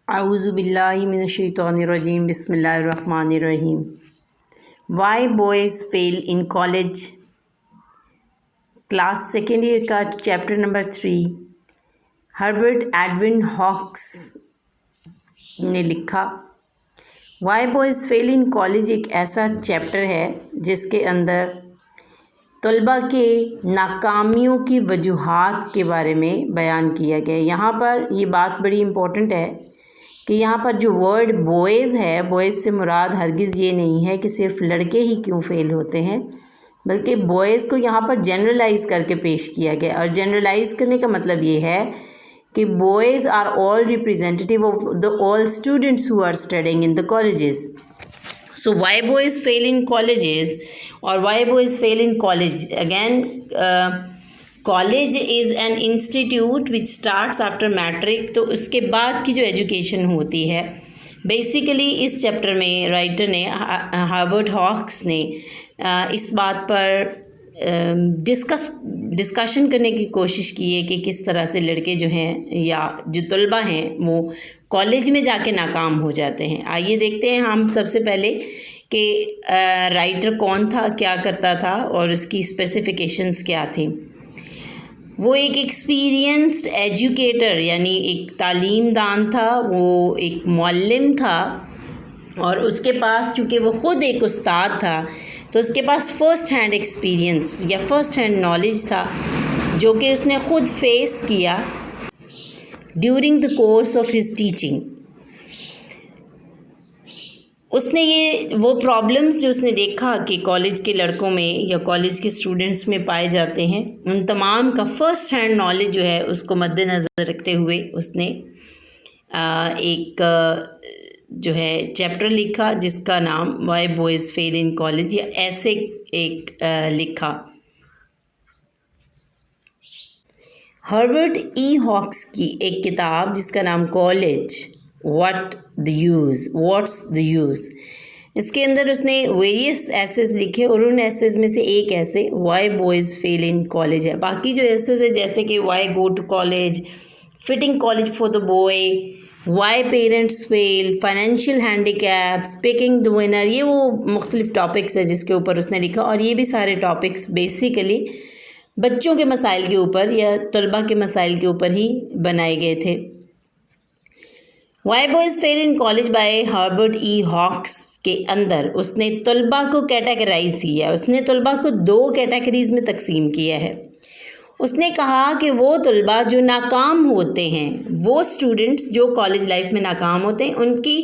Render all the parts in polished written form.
Auzubillahi minash-shaytanir-rajim. Bismillahir-rahmanir-rahim. Why boys fail in college? Class second year का chapter number 3 Herbert Edwin Hawkes ने लिखा। Why boys fail in college एक ऐसा chapter है जिसके अंदर तलबा के नाकामियों की वजूहात के बारे में बयान किया गया। यहाँ पर ये बात बड़ी इम्पोर्टेंट है कि यहाँ पर जो वर्ड बॉयज़ है, बॉयज़ से मुराद हरगिज़ ये नहीं है कि सिर्फ लड़के ही क्यों फेल होते हैं, बल्कि बॉयज़ को यहाँ पर जनरलाइज़ करके पेश किया गया। और जनरलाइज़ करने का मतलब ये है कि boys are all representative of the all students who are studying in the colleges. So why boys fail in colleges or why boys fail in college? Again, college is an institute which starts after matric. तो उसके बाद की जो education होती है, basically इस chapter में writer ने हर्बर्ट हॉक्स ने इस बात पर डिस्कशन करने की कोशिश की है कि किस तरह से लड़के जो हैं या जो तलबा हैं वो कॉलेज में जाके नाकाम हो जाते हैं। आइए देखते हैं हम सबसे पहले कि राइटर कौन था, क्या करता था और उसकी स्पेसिफिकेशंस क्या थी। वो एक एक्सपीरियंस्ड एजुकेटर यानी एक तालीमदान था, वो एक मुअल्लिम था और उसके पास चूँकि वो ख़ुद एक उस्ताद था तो उसके पास फ़र्स्ट हैंड एक्सपीरियंस या फ़र्स्ट हैंड नॉलेज था जो कि उसने ख़ुद फेस किया during the course of his teaching. उसने ये वो प्रॉब्लम्स जो उसने देखा कि कॉलेज के लड़कों में या कॉलेज के स्टूडेंट्स में पाए जाते हैं, उन तमाम का फ़र्स्ट हैंड नॉलेज जो है उसको मद्देनज़र रखते हुए उसने एक जो है चैप्टर लिखा जिसका नाम why boys fail in college या ऐसे एक लिखा। हर्बर्ट ई हॉक्स की एक किताब जिसका नाम कॉलेज व्हाट्स द यूज़, इसके अंदर उसने वेरियस एसेज लिखे और उन एसेज में से एक ऐसे why boys fail in college है। बाकी जो एसेज है जैसे कि why go to college, fitting college for the boy, why parents fail, financial handicaps, picking the winner, ये वो मुख्तलिफ टॉपिक्स है जिसके ऊपर उसने लिखा। और ये भी सारे टॉपिक्स बेसिकली बच्चों के मसाइल के ऊपर या तलबा के मसाइल के ऊपर ही बनाए गए थे। Why boys fail in college by Herbert E Hawkes के अंदर उसने तलबा को कैटेगराइज किया, उसने तलबा को 2 कैटेगरीज़ में तकसीम किया है। उसने कहा कि वो तलबा जो नाकाम होते हैं, वो स्टूडेंट्स जो कॉलेज लाइफ में नाकाम होते हैं, उनकी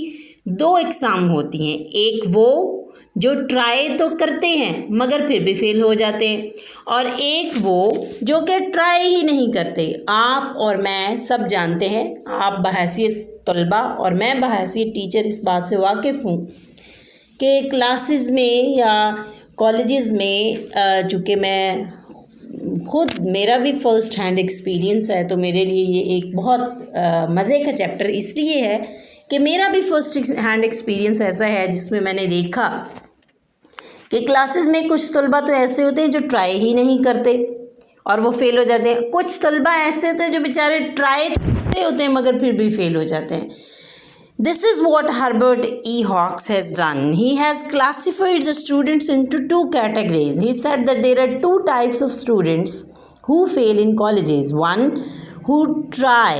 2 इकसाम होती हैं। एक वो जो ट्राई तो करते हैं मगर फिर भी फेल हो जाते हैं, और एक वो जो कि ट्राई ही नहीं करते। आप और मैं सब जानते हैं, आप बहैसियत तलबा और मैं बहैसियत टीचर इस बात से वाकिफ़ हूँ कि क्लासेस में या कॉलेजेस में चूँकि मैं ख़ुद मेरा भी फ़र्स्ट हैंड एक्सपीरियंस है तो मेरे लिए ये एक बहुत मज़े का चैप्टर इसलिए है कि मेरा भी फ़र्स्ट हैंड एक्सपीरियंस ऐसा है जिसमें मैंने देखा कि क्लासेस में कुछ तलबा तो ऐसे होते हैं जो ट्राई ही नहीं करते और वो फेल हो जाते हैं। कुछ तलबा ऐसे होते हैं जो बेचारे ट्राई करते होते हैं मगर फिर भी फेल हो जाते हैं। This is what Herbert E. Hawks has done. He has classified the students into 2 categories. He said that there are 2 types of students who fail in colleges. One who try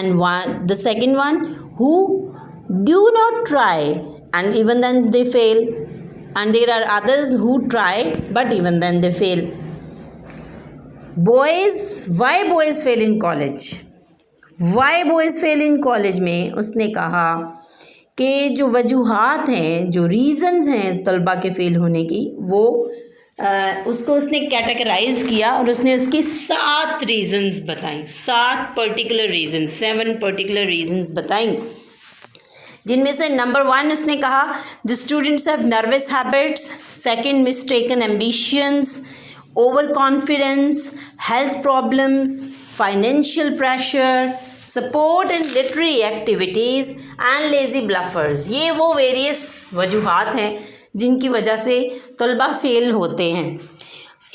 and the second one who do not try and even then they fail. And there are others who try but even then they fail. Why boys fail in college? Why boys fail in college में उसने कहा कि जो वजूहात हैं, जो reasons हैं तलबा के फ़ेल होने की, वो उसको उसने कैटेगराइज़ किया और उसने उसकी 7 रीज़न्स बताई, 7 पर्टिकुलर रीज़न्स, 7 पर्टिकुलर रीज़न्स बताई, जिनमें से नंबर 1 उसने कहा the students have nervous habits, second mistaken ambitions, over confidence, health problems, financial pressure, support and literary activities and lazy bluffers. ये वो वेरियस वजूहात हैं जिनकी वजह से तलबा फेल होते हैं।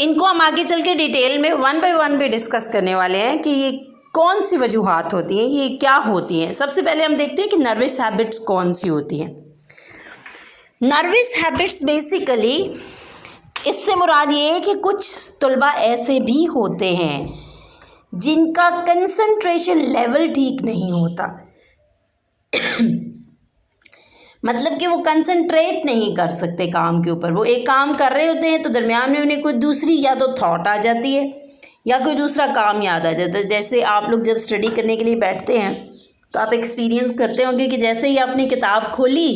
इनको हम आगे चल के डिटेल में 1 बाय 1 भी डिस्कस करने वाले हैं कि ये कौन सी वजूहात होती हैं, ये क्या होती हैं? सबसे पहले हम देखते हैं कि नर्वस हैबिट्स कौन सी होती हैं। नर्वस हैबिट्स बेसिकली, इससे मुराद ये है कि कुछ तलबा ऐसे भी होते हैं जिनका कंसंट्रेशन लेवल ठीक नहीं होता मतलब कि वो कंसंट्रेट नहीं कर सकते काम के ऊपर। वो एक काम कर रहे होते हैं तो दरमियान में उन्हें कोई दूसरी या तो थॉट आ जाती है या कोई दूसरा काम याद आ जाता है। जैसे आप लोग जब स्टडी करने के लिए बैठते हैं तो आप एक्सपीरियंस करते होंगे कि जैसे ही आपने किताब खोली,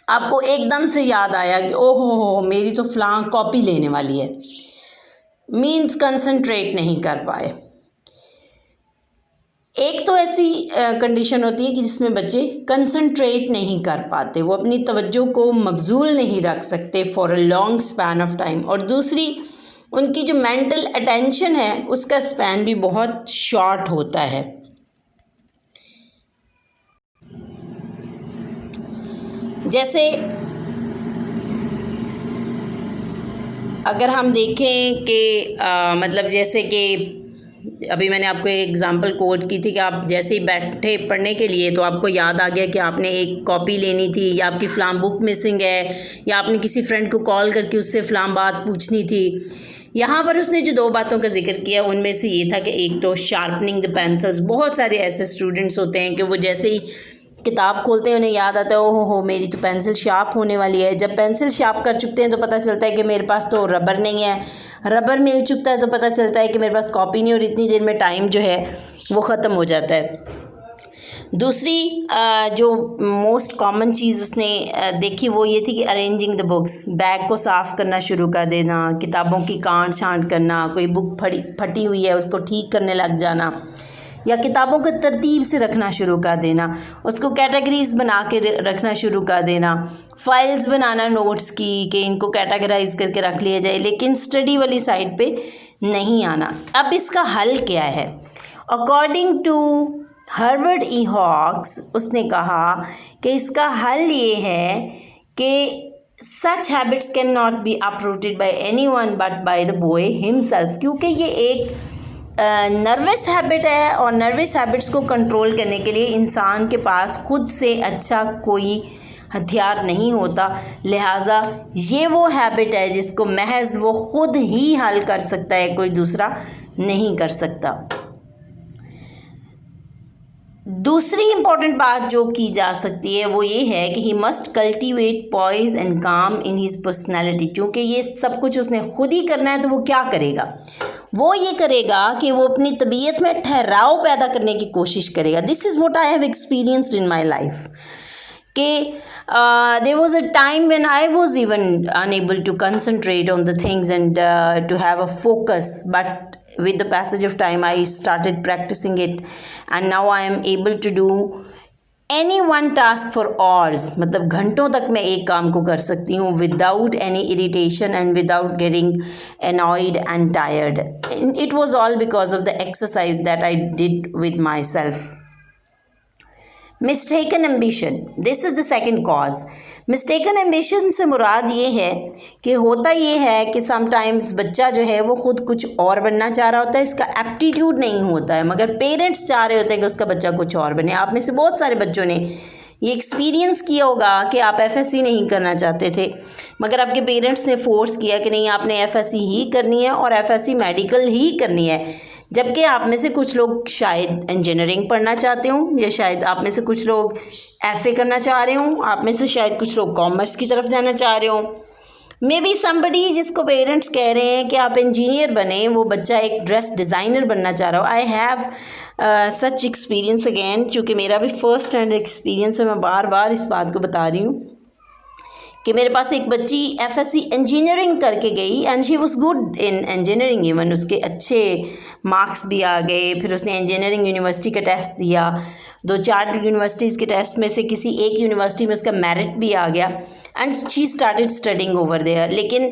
आपको एकदम से याद आया कि ओहो मेरी तो फ़लाँ कॉपी लेने वाली है, मीन्स कंसंट्रेट नहीं कर पाए। एक तो ऐसी कंडीशन होती है कि जिसमें बच्चे कंसंट्रेट नहीं कर पाते, वो अपनी तवज्जो को मबजूल नहीं रख सकते for a long span of time. और दूसरी, उनकी जो मेंटल अटेंशन है उसका स्पैन भी बहुत शॉर्ट होता है। जैसे अगर हम देखें कि मतलब जैसे कि अभी मैंने आपको एक एग्ज़ाम्पल कोट की थी कि आप जैसे ही बैठे पढ़ने के लिए तो आपको याद आ गया कि आपने एक कॉपी लेनी थी या आपकी फ़लाँ बुक मिसिंग है या आपने किसी फ्रेंड को कॉल करके उससे फ़लाँ बात पूछनी थी। यहाँ पर उसने जो 2 बातों का जिक्र किया उनमें से ये था कि एक तो शार्पनिंग द पेंसिल्स। बहुत सारे ऐसे स्टूडेंट्स होते हैं कि वो जैसे ही किताब खोलते हैं उन्हें याद आता है ओहो हो मेरी तो पेंसिल शार्प होने वाली है। जब पेंसिल शार्प कर चुकते हैं तो पता चलता है कि मेरे पास तो रबर नहीं है, रबर मिल चुकता है तो पता चलता है कि मेरे पास कॉपी नहीं, और इतनी देर में टाइम जो है वो ख़त्म हो जाता है। दूसरी जो मोस्ट कॉमन चीज़ उसने देखी वो ये थी कि अरेंजिंग द बुक्स, बैग को साफ़ करना शुरू कर देना, किताबों की काट छांट करना, कोई बुक फटी हुई है उसको ठीक करने लग जाना, या किताबों को तरतीब से रखना शुरू कर देना, उसको कैटेगरीज बना के रखना शुरू कर देना, फाइल्स बनाना नोट्स की कि इनको कैटेगराइज करके रख लिया जाए, लेकिन स्टडी वाली साइड पे नहीं आना। अब इसका हल क्या है? According to Herbert E Hawkes, उसने कहा कि इसका हल ये है कि such habits can not be uprooted by anyone but by the boy himself, क्योंकि ये एक नर्वस हैबिट है और नर्वस हैबिट्स को कंट्रोल करने के लिए इंसान के पास खुद से अच्छा कोई हथियार नहीं होता। लिहाजा ये वो हैबिट है जिसको महज वो खुद ही हल कर सकता है, कोई दूसरा नहीं कर सकता। दूसरी इम्पॉर्टेंट बात जो की जा सकती है वो ये है कि he must cultivate poise and calm in his personality. चूँकि ये सब कुछ उसने खुद ही करना है तो वो क्या करेगा? वो ये करेगा कि वो अपनी तबीयत में ठहराव पैदा करने की कोशिश करेगा। This is what I have experienced in my life कि there was a time when I was even unable to concentrate on the things and to have a focus, but with the passage of time I started practicing it and now I am able to do any one task for hours। मतलब घंटों तक मैं एक काम को कर सकती हूँ without any irritation and without getting annoyed and tired। It was all because of the exercise that I did with myself। Mistaken ambition, this is the second cause. Mistaken ambition से मुराद ये है कि होता ये है कि समटाइम्स बच्चा जो है वो ख़ुद कुछ और बनना चाह रहा होता है, इसका एप्टीट्यूड नहीं होता है, मगर पेरेंट्स चाह रहे होते हैं कि उसका बच्चा कुछ और बने। आप में से बहुत सारे बच्चों ने ये एक्सपीरियंस किया होगा कि आप एफएससी नहीं करना चाहते थे, मगर आपके पेरेंट्स ने फोर्स किया कि नहीं आपने एफएससी ही करनी है और एफएससी मेडिकल ही करनी है। जबकि आप में से कुछ लोग शायद इंजीनियरिंग पढ़ना चाहते हों, या शायद आप में से कुछ लोग एफए करना चाह रहे हों, आप में से शायद कुछ लोग कॉमर्स की तरफ जाना चाह रहे हों। मे बी समबडी जिसको पेरेंट्स कह रहे हैं कि आप इंजीनियर बने, वो बच्चा एक ड्रेस डिज़ाइनर बनना चाह रहा हो। I have such experience again, क्योंकि मेरा भी फर्स्ट हैंड एक्सपीरियंस है, मैं बार बार इस बात को बता रही हूँ कि मेरे पास एक बच्ची एफएससी इंजीनियरिंग करके गई and she was good in engineering, even उसके अच्छे मार्क्स भी आ गए। फिर उसने इंजीनियरिंग यूनिवर्सिटी का टेस्ट दिया, 2-4 यूनिवर्सिटीज़ के टेस्ट में से किसी एक यूनिवर्सिटी में उसका मेरिट भी आ गया and she started studying over there. लेकिन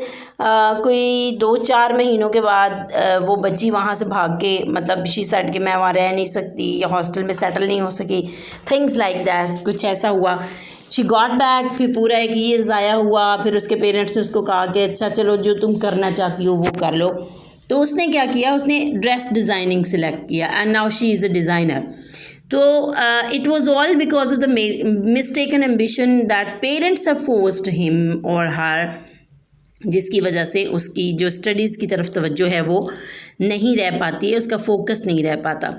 कोई 2-4 महीनों के बाद वो बच्ची वहाँ से भाग के, मतलब शी सेड कि मैं वहाँ रह नहीं सकती या हॉस्टल में सेटल नहीं हो सकी, थिंग्स लाइक दैट, कुछ ऐसा हुआ। शी गॉट बैक, फिर पूरा 1 ईयर ज़ाया हुआ। फिर उसके पेरेंट्स ने उसको कहा कि अच्छा चलो जो तुम करना चाहती हो वो कर लो। तो उसने क्या किया, उसने ड्रेस डिज़ाइनिंग सिलेक्ट किया and now she is a designer. तो it was all because of the mistaken ambition that parents have forced him और हर, जिसकी वजह से उसकी जो स्टडीज़ की तरफ तवज्जो है वो नहीं रह पाती है, उसका फोकस नहीं रह पाता.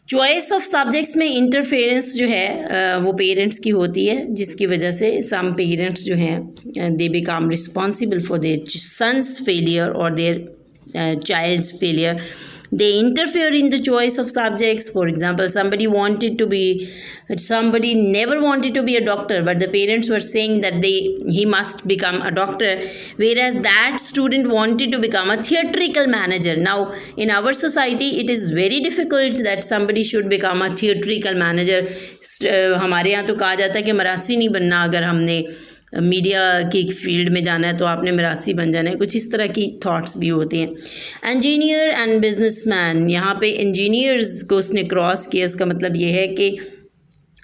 चॉइस ऑफ सब्जेक्ट्स में इंटरफेरेंस जो है वो पेरेंट्स की होती है, जिसकी वजह से सम पेरेंट्स जो हैं they become responsible for their sons failure और their child's failure. They interfere in the choice of subjects. For example, somebody never wanted to be a doctor, but the parents were saying that he must become a doctor, whereas that student wanted to become a theatrical manager. Now in our society it is very difficult that somebody should become a theatrical manager. हमारे यहाँ तो कहा जाता है कि मरासी नहीं बनना, अगर हमने मीडिया की फील्ड में जाना है तो आपने मरासी बन जाना है. कुछ इस तरह की थॉट्स भी होती हैं. इंजीनियर एंड बिजनेसमैन, यहाँ पे इंजीनियर्स को उसने क्रॉस किया. इसका मतलब ये है कि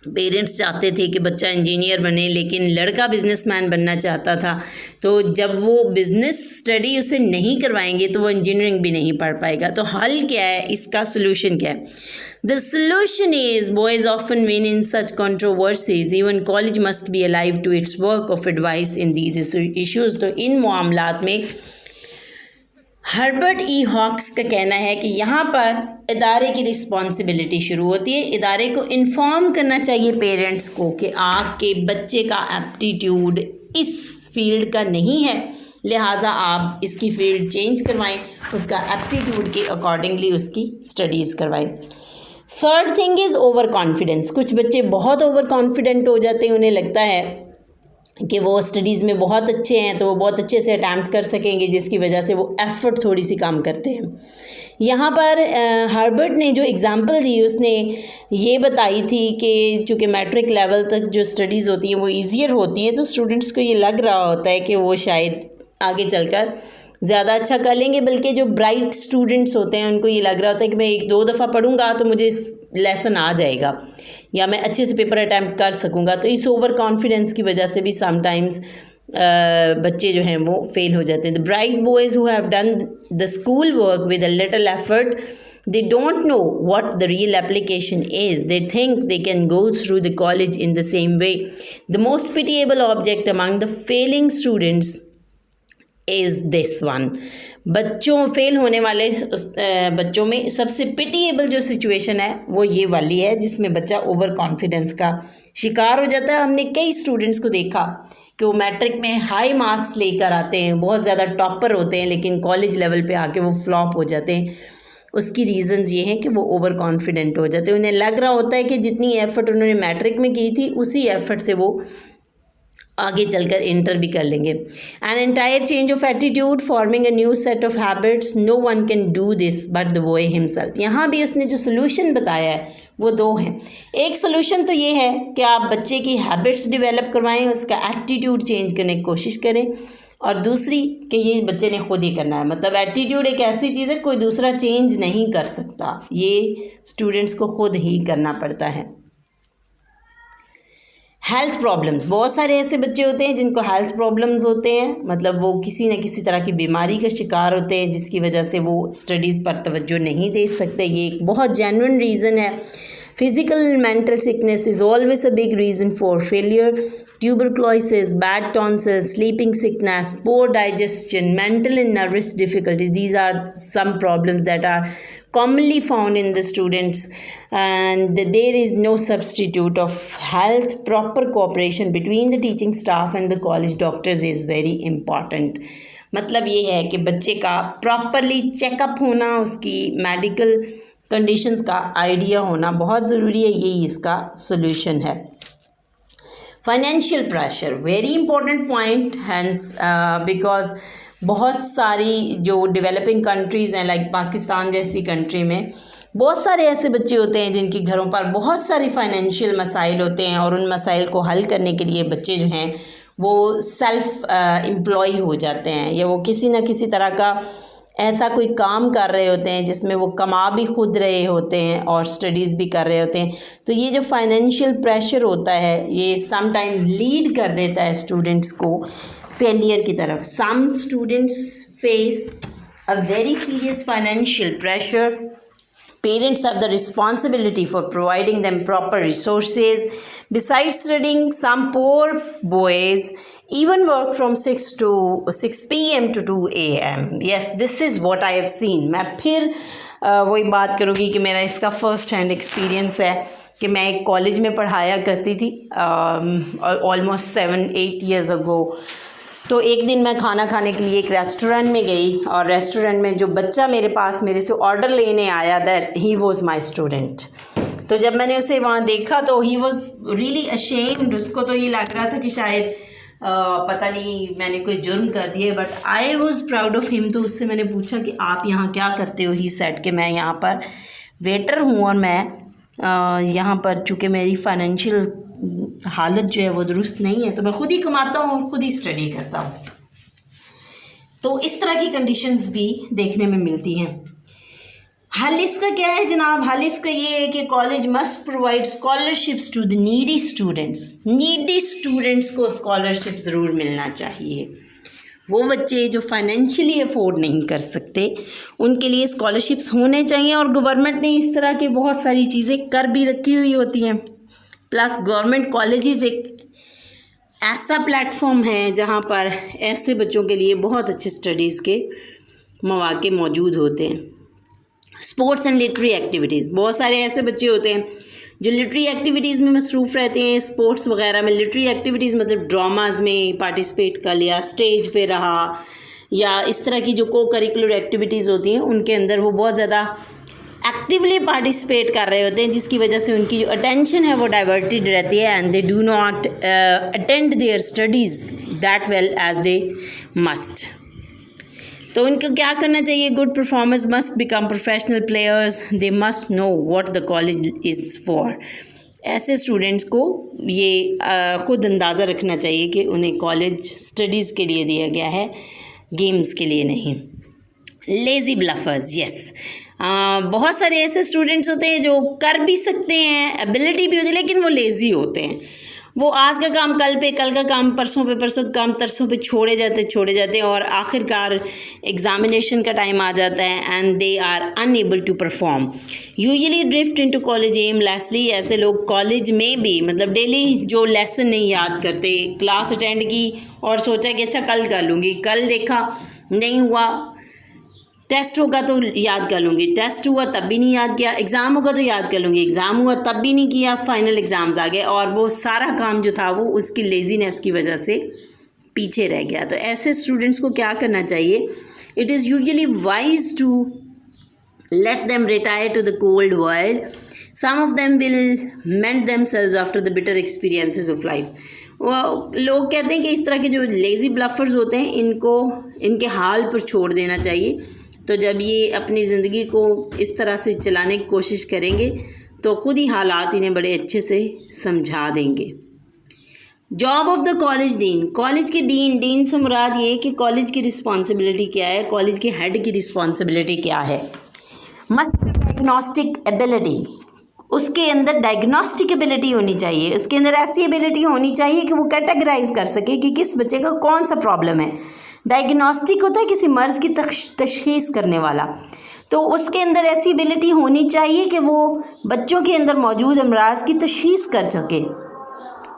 पेरेंट्स चाहते थे कि बच्चा इंजीनियर बने, लेकिन लड़का बिजनेसमैन बनना चाहता था. तो जब वो बिज़नेस स्टडी उसे नहीं करवाएंगे तो वो इंजीनियरिंग भी नहीं पढ़ पाएगा. तो हल क्या है, इसका सोल्यूशन क्या है? The solution is boys often win in such controversies. Even college must be alive to its work of advice in these issues. तो इन मामलात में हर्बर्ट ई हॉक्स का कहना है कि यहाँ पर इदारे की रिस्पॉन्सिबिलिटी शुरू होती है. इदारे को इन्फॉर्म करना चाहिए पेरेंट्स को कि आपके बच्चे का एप्टीट्यूड इस फील्ड का नहीं है, लिहाजा आप इसकी फील्ड चेंज करवाएं, उसका एप्टीट्यूड के अकॉर्डिंगली उसकी स्टडीज़ करवाएं. Third thing is over confidence. कुछ बच्चे बहुत ओवर कॉन्फिडेंट हो जाते हैं, उन्हें लगता है कि वो स्टडीज़ में बहुत अच्छे हैं तो वो बहुत अच्छे से अटैम्प्ट कर सकेंगे, जिसकी वजह से वो एफ़र्ट थोड़ी सी कम करते हैं. यहाँ पर हार्वर्ड ने जो एग्ज़ाम्पल दी उसने ये बताई थी कि चूँकि मैट्रिक लेवल तक जो स्टडीज़ होती हैं वो ईज़ियर होती हैं, तो स्टूडेंट्स को ये लग रहा होता है कि वो शायद आगे चलकर ज़्यादा अच्छा कर लेंगे. बल्कि जो ब्राइट स्टूडेंट्स होते हैं उनको ये लग रहा होता है कि मैं 1-2 दफ़ा पढ़ूंगा तो मुझे लेसन आ जाएगा या मैं अच्छे से पेपर अटैम्प्ट कर सकूंगा. तो इस ओवर कॉन्फिडेंस की वजह से भी समटाइम्स बच्चे जो हैं वो फेल हो जाते हैं. The bright boys who have done the school work with a little effort, they don't know what the real application is. They think they can go through the college in the same way. The most pitiable object among the failing students is this one. बच्चों fail होने वाले बच्चों में सबसे pitiable जो situation है वो ये वाली है, जिसमें बच्चा ओवर कॉन्फिडेंस का शिकार हो जाता है. हमने कई स्टूडेंट्स को देखा कि वो मैट्रिक में हाई मार्क्स लेकर आते हैं, बहुत ज़्यादा टॉपर होते हैं, लेकिन कॉलेज लेवल पे आके वो फ्लॉप हो जाते हैं. उसकी रीज़न्स ये हैं कि वो ओवर कॉन्फिडेंट हो जाते हैं. उन्हें लग रहा होता है कि जितनी एफ़र्ट उन्होंने मैट्रिक में की थी उसी एफ़र्ट से वो आगे चलकर इंटर भी कर लेंगे. An entire change of attitude, forming a new set of habits, no one can do this but the boy himself. यहाँ भी उसने जो सोल्यूशन बताया है वो 2 हैं. एक सोल्यूशन तो ये है कि आप बच्चे की हैबिट्स डेवलप करवाएं, उसका एटीट्यूड चेंज करने की कोशिश करें, और दूसरी कि ये बच्चे ने खुद ही करना है. मतलब एटीट्यूड एक ऐसी चीज़ है कोई दूसरा चेंज नहीं कर सकता, ये स्टूडेंट्स को खुद ही करना पड़ता है. हेल्थ प्रॉब्लम्स, बहुत सारे ऐसे बच्चे होते हैं जिनको हेल्थ प्रॉब्लम्स होते हैं, मतलब वो किसी न किसी तरह की बीमारी का शिकार होते हैं, जिसकी वजह से वो स्टडीज़ पर तवज्जो नहीं दे सकते. ये एक बहुत जेन्युइन रीज़न है. Physical and mental sickness is always a big reason for failure. Tuberculosis, bad tonsils, sleeping sickness, poor digestion, mental and nervous difficulties. These are some problems that are commonly found in the students, and there is no substitute of health. Proper cooperation between the teaching staff and the college doctors is very important. मतलब ये है कि बच्चे का properly checkup होना, उसकी medical conditions का idea होना बहुत ज़रूरी है. यही इसका सोल्यूशन है. Financial pressure, very important point, hence because बहुत सारी जो डेवलपिंग कंट्रीज़ हैं लाइक पाकिस्तान जैसी कंट्री में बहुत सारे ऐसे बच्चे होते हैं जिनके घरों पर बहुत सारी फाइनेंशियल मसाइल होते हैं, और उन मसाइल को हल करने के लिए बच्चे जो हैं वो सेल्फ एम्प्लॉय हो जाते हैं, या वो किसी न किसी तरह का ऐसा कोई काम कर रहे होते हैं जिसमें वो कमा भी खुद रहे होते हैं और स्टडीज़ भी कर रहे होते हैं. तो ये जो फाइनेंशियल प्रेशर होता है ये समटाइम्स लीड कर देता है स्टूडेंट्स को फेलियर की तरफ. Some students face a very serious financial pressure. Parents have the responsibility for providing them proper resources. Besides studying, some poor boys even work from 6 p.m. to 2 a.m. Yes, this is what I have seen. मैं फिर वही बात करूँगी कि मेरा इसका first hand experience है कि मैं एक कॉलेज में पढ़ाया करती थी ऑलमोस्ट 7-8 years ago. तो एक दिन मैं खाना खाने के लिए एक रेस्टोरेंट में गई और रेस्टोरेंट में जो बच्चा मेरे पास मेरे से ऑर्डर लेने आया that he was my student. तो जब मैंने उसे वहाँ देखा तो ही वाज रियली अशेम्ड. उसको तो ये लग रहा था कि शायद पता नहीं मैंने कोई जुर्म कर दिया, but I was proud of him. तो उससे मैंने पूछा कि आप यहाँ क्या करते हो. ही सेड कि मैं यहाँ पर वेटर हूँ और मैं यहाँ पर चूँकि मेरी फाइनेंशियल हालत जो है वो दुरुस्त नहीं है तो मैं ख़ुद ही कमाता हूँ और ख़ुद ही स्टडी करता हूँ. तो इस तरह की कंडीशंस भी देखने में मिलती हैं. हल इसका क्या है जनाब? हल इसका ये है कि college must provide scholarships to the needy students. Needy students को स्कॉलरशिप ज़रूर मिलना चाहिए. वो बच्चे जो फाइनेंशियली अफोर्ड नहीं कर सकते उनके लिए स्कॉलरशिप्स होने चाहिए. और गवर्नमेंट ने इस तरह की बहुत सारी चीज़ें कर भी रखी हुई होती हैं. प्लस गवर्नमेंट कॉलेजेस एक ऐसा प्लेटफॉर्म है जहाँ पर ऐसे बच्चों के लिए बहुत अच्छे स्टडीज़ के मौके मौजूद होते हैं. स्पोर्ट्स एंड लिटरेरी एक्टिविटीज़, बहुत सारे ऐसे बच्चे होते हैं जो लिटरेरी एक्टिविटीज़ में मसरूफ़ रहते हैं. स्पोर्ट्स वगैरह में, लिटरेरी एक्टिविटीज़ मतलब ड्रामाज में पार्टिसिपेट कर लिया, स्टेज पे रहा, या इस तरह की जो को करिकुलर एक्टिविटीज़ होती हैं उनके अंदर वो बहुत ज़्यादा एक्टिवली पार्टिसिपेट कर रहे होते हैं, जिसकी वजह से उनकी जो अटेंशन है वो डाइवर्टेड रहती है and they do not attend their studies that well as they must. तो उनको क्या करना चाहिए? Good performers must become professional players. They must know what the college is for. ऐसे स्टूडेंट्स को ये ख़ुद अंदाज़ा रखना चाहिए कि उन्हें कॉलेज स्टडीज़ के लिए दिया गया है, गेम्स के लिए नहीं. Lazy bluffers, yes. बहुत सारे ऐसे स्टूडेंट्स होते हैं जो कर भी सकते हैं, एबिलिटी भी होती है, लेकिन वो लेज़ी होते हैं. वो आज का काम कल पे, कल का काम परसों पे, परसों का काम तरसों पे छोड़े जाते हैं और आखिरकार एग्ज़ामिनेशन का टाइम आ जाता है and they are unable to perform. Usually drift into college aimlessly. ऐसे लोग कॉलेज में भी मतलब डेली जो लेसन नहीं याद करते, क्लास अटेंड की और सोचा कि अच्छा कल कर लूँगी, कल देखा नहीं हुआ, टेस्ट होगा तो याद कर लूँगी, टेस्ट हुआ तब भी नहीं याद किया, एग्ज़ाम होगा तो याद कर लूँगी, एग्ज़ाम हुआ तब भी नहीं किया, फाइनल एग्ज़ाम्स आ गए और वो सारा काम जो था वो उसकी लेज़ीनेस की वजह से पीछे रह गया. तो ऐसे स्टूडेंट्स को क्या करना चाहिए? It is usually wise to let them retire to the cold world. Some of them will mend themselves after the bitter experiences of life. वो लोग कहते हैं कि इस तरह के जो लेज़ी ब्लफर्स होते हैं इनको इनके हाल पर छोड़ देना चाहिए. तो जब ये अपनी ज़िंदगी को इस तरह से चलाने की कोशिश करेंगे तो ख़ुद ही हालात इन्हें बड़े अच्छे से समझा देंगे. Job of the college dean. College के डीन से मुराद ये कि कॉलेज की रिस्पॉन्सिबिलिटी क्या है, कॉलेज के हेड की रिस्पॉन्सिबिलिटी क्या है. Must diagnostic ability. उसके अंदर डायग्नोस्टिक एबिलिटी होनी चाहिए. उसके अंदर ऐसी एबिलिटी होनी चाहिए कि वो कैटेगराइज कर सके कि किस बच्चे का कौन सा प्रॉब्लम है. डायग्नोस्टिक होता है किसी मर्ज़ की तशख़ीस करने वाला. तो उसके अंदर ऐसी एबिलिटी होनी चाहिए कि वो बच्चों के अंदर मौजूद अमराज की तशख़ीस कर सके.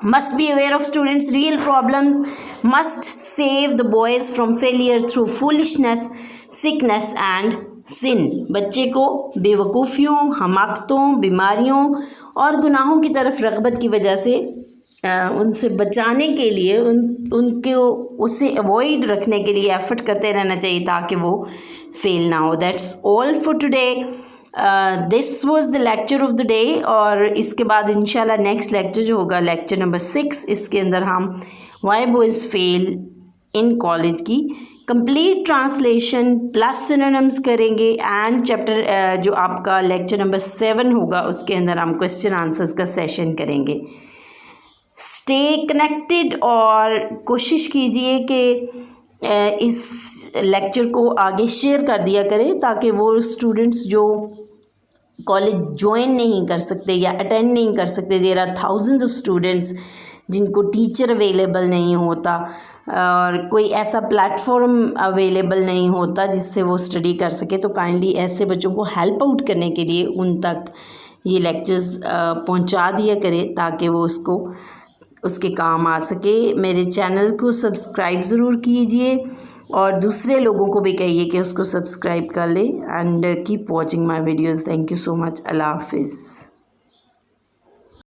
Must be aware of students real problems. Must save the boys from failure through foolishness, sickness and sin. बच्चे को बेवकूफ़ियों, हमाकतों, बीमारियों और गुनाहों की तरफ रग़बत की वजह से उनसे बचाने के लिए उनके उससे अवॉइड रखने के लिए एफ़र्ट करते रहना चाहिए ताकि वो फेल ना हो. That's all for today. This was the lecture of the day. और इसके बाद इंशाल्लाह नेक्स्ट लेक्चर जो होगा लेक्चर नंबर 6, इसके अंदर हम why boys fail in college की कंप्लीट ट्रांसलेशन प्लस सिनोनिम्स करेंगे. एंड चैप्टर जो आपका लेक्चर नंबर 7 होगा उसके अंदर हम क्वेश्चन आंसर्स का सेशन करेंगे. स्टे कनेक्टेड और कोशिश कीजिए कि इस लेक्चर को आगे शेयर कर दिया करें ताकि वो स्टूडेंट्स जो कॉलेज ज्वाइन नहीं कर सकते या अटेंड नहीं कर सकते। There are thousands of students जिनको टीचर अवेलेबल नहीं होता और कोई ऐसा प्लेटफॉर्म अवेलेबल नहीं होता जिससे वो स्टडी कर सके। तो काइंडली ऐसे बच्चों को हेल्प आउट करने के लिए उन तक ये लेक्चर्स पहुंचा दिया करें ताकि वो उसके काम आ सके। मेरे चैनल को सब्सक्राइब ज़रूर कीजिए और दूसरे लोगों को भी कहिए कि उसको सब्सक्राइब कर लें। And keep watching my videos. Thank you so much. अल्लाह हाफिज़।